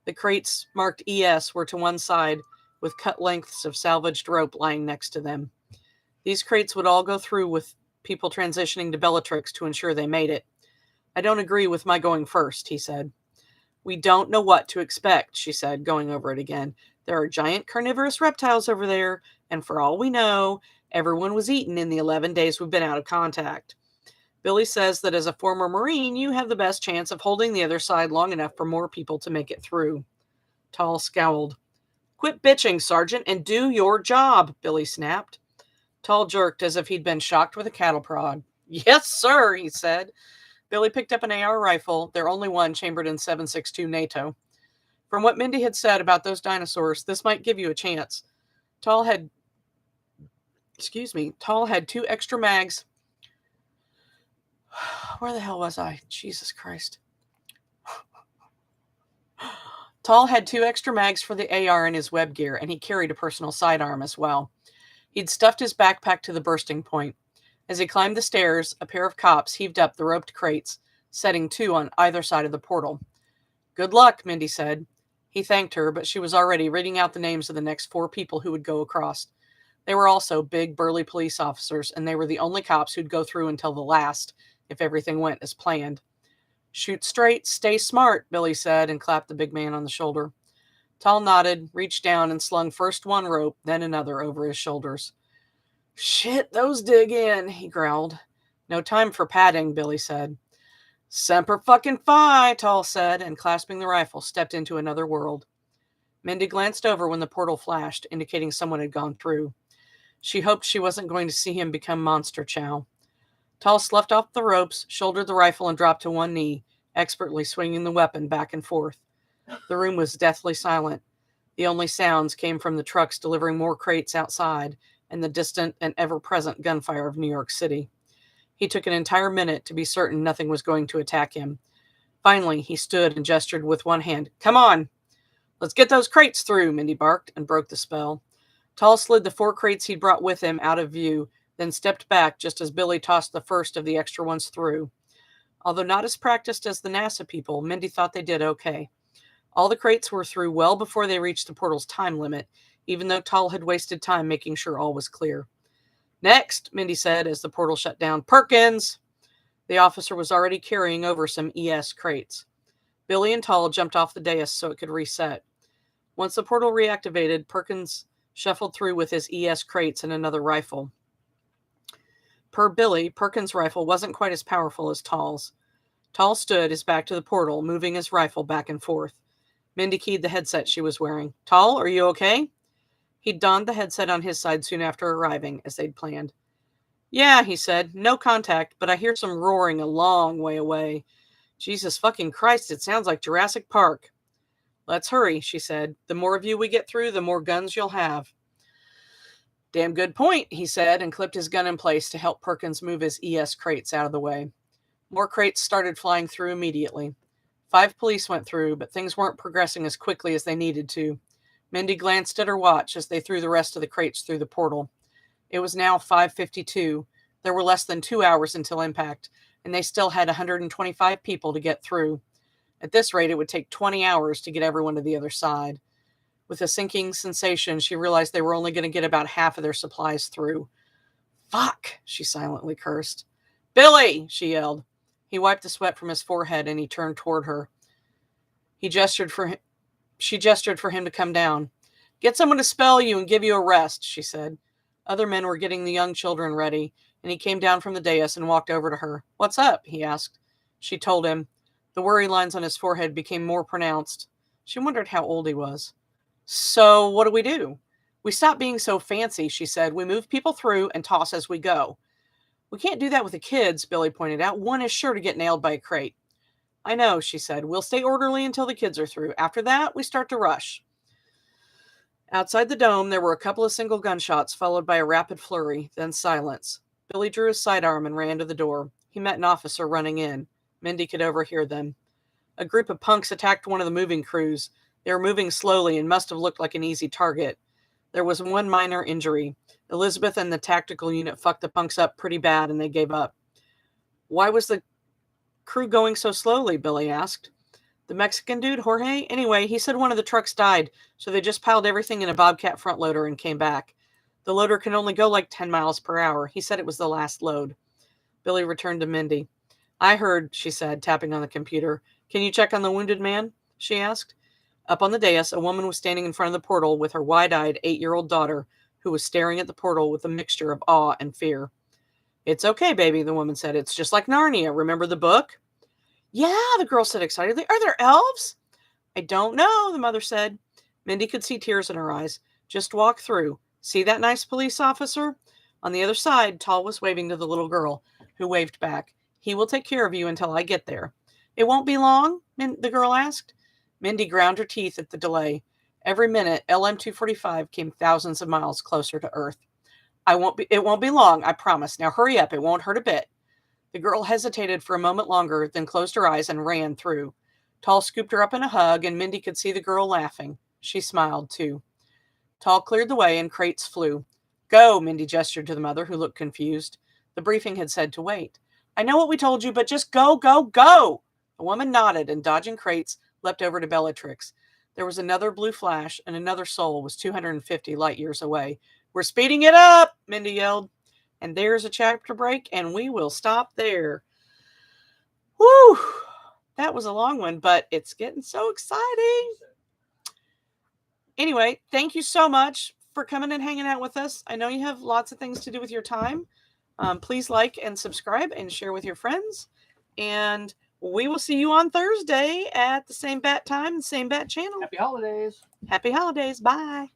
The crates marked ES were to one side, with cut lengths of salvaged rope lying next to them. These crates would all go through with people transitioning to Bellatrix to ensure they made it. I don't agree with my going first, he said. We don't know what to expect, she said, going over it again. There are giant carnivorous reptiles over there, and for all we know, everyone was eaten in the 11 days we've been out of contact. Billy says that as a former Marine, you have the best chance of holding the other side long enough for more people to make it through. Tall scowled. Quit bitching, Sergeant, and do your job, Billy snapped. Tall jerked as if he'd been shocked with a cattle prod. Yes, sir, he said. Billy picked up an AR rifle, their only one chambered in 7.62 NATO. From what Mindy had said about those dinosaurs, this might give you a chance. Tall had 2 extra mags. Where the hell was I? Jesus Christ. Tall had 2 extra mags for the AR in his web gear, and he carried a personal sidearm as well. He'd stuffed his backpack to the bursting point. As he climbed the stairs, a pair of cops heaved up the roped crates, setting 2 on either side of the portal. Good luck, Mindy said. He thanked her, but she was already reading out the names of the next 4 people who would go across. They were also big, burly police officers, and they were the only cops who'd go through until the last, if everything went as planned. Shoot straight, stay smart, Billy said, and clapped the big man on the shoulder. Tall nodded, reached down, and slung first one rope, then another over his shoulders. Shit, those dig in, he growled. No time for padding, Billy said. Semper fucking fi, Tall said, and clasping the rifle, stepped into another world. Mindy glanced over when the portal flashed, indicating someone had gone through. She hoped she wasn't going to see him become monster chow. Tall sloughed off the ropes, shouldered the rifle, and dropped to one knee, expertly swinging the weapon back and forth. The room was deathly silent. The only sounds came from the trucks delivering more crates outside and the distant and ever-present gunfire of New York City. He took an entire minute to be certain nothing was going to attack him. Finally, he stood and gestured with one hand. Come on! Let's get those crates through, Mindy barked and broke the spell. Tall slid the 4 crates he'd brought with him out of view, then stepped back just as Billy tossed the first of the extra ones through. Although not as practiced as the NASA people, Mindy thought they did okay. All the crates were through well before they reached the portal's time limit, even though Tall had wasted time making sure all was clear. Next, Mindy said as the portal shut down. Perkins! The officer was already carrying over some ES crates. Billy and Tall jumped off the dais so it could reset. Once the portal reactivated, Perkins shuffled through with his ES crates and another rifle. Per Billy, Perkins' rifle wasn't quite as powerful as Tall's. Tall stood, his back to the portal, moving his rifle back and forth. Mindy keyed the headset she was wearing. Tall, are you okay? He'd donned the headset on his side soon after arriving, as they'd planned. Yeah, he said. No contact, but I hear some roaring a long way away. Jesus fucking Christ, it sounds like Jurassic Park. Let's hurry, she said. The more of you we get through, the more guns you'll have. Damn good point, he said, and clipped his gun in place to help Perkins move his ES crates out of the way. More crates started flying through immediately. 5 police went through, but things weren't progressing as quickly as they needed to. Mindy glanced at her watch as they threw the rest of the crates through the portal. It was now 5:52. There were less than 2 hours until impact, and they still had 125 people to get through. At this rate, it would take 20 hours to get everyone to the other side. With a sinking sensation, she realized they were only going to get about half of their supplies through. Fuck, she silently cursed. Billy, she yelled. He wiped the sweat from his forehead and he turned toward her. She gestured for him to come down. Get someone to spell you and give you a rest, she said. Other men were getting the young children ready, and he came down from the dais and walked over to her. What's up? He asked. She told him. The worry lines on his forehead became more pronounced. She wondered how old he was. So what do? We stop being so fancy, she said. We move people through and toss as we go. We can't do that with the kids, Billy pointed out. One is sure to get nailed by a crate. I know, she said. We'll stay orderly until the kids are through. After that, we start to rush. Outside the dome, there were a couple of single gunshots, followed by a rapid flurry, then silence. Billy drew his sidearm and ran to the door. He met an officer running in. Mindy could overhear them. A group of punks attacked one of the moving crews. They were moving slowly and must have looked like an easy target. There was one minor injury. Elizabeth and the tactical unit fucked the punks up pretty bad, and they gave up. Why was the crew going so slowly? Billy asked. The Mexican dude, Jorge? Anyway, he said one of the trucks died, so they just piled everything in a Bobcat front loader and came back. The loader can only go like 10 miles per hour. He said it was the last load. Billy returned to Mindy. I heard, she said, tapping on the computer. Can you check on the wounded man? She asked. Up on the dais, a woman was standing in front of the portal with her wide-eyed 8-year-old daughter, who was staring at the portal with a mixture of awe and fear. It's okay, baby, the woman said. It's just like Narnia. Remember the book? Yeah, the girl said excitedly. Are there elves? I don't know, the mother said. Mindy could see tears in her eyes. Just walk through. See that nice police officer? On the other side, Tall was waving to the little girl, who waved back. He will take care of you until I get there. It won't be long? The girl asked. Mindy ground her teeth at the delay. Every minute, LM-245 came thousands of miles closer to Earth. It won't be long, I promise. Now hurry up. It won't hurt a bit. The girl hesitated for a moment longer, then closed her eyes and ran through. Tall scooped her up in a hug, and Mindy could see the girl laughing. She smiled, too. Tall cleared the way, and crates flew. Go, Mindy gestured to the mother, who looked confused. The briefing had said to wait. I know what we told you, but just go, go, go! The woman nodded, and dodging crates, leapt over to Bellatrix. There was another blue flash, and another soul was 250 light years away. We're speeding it up, Mindy yelled. And there's a chapter break, and we will stop there. Whew! That was a long one, but it's getting so exciting. Anyway, thank you so much for coming and hanging out with us. I know you have lots of things to do with your time. Please like and subscribe and share with your friends. And We will see you on Thursday at the same bat time, the same bat channel. Happy holidays. Happy holidays. Bye.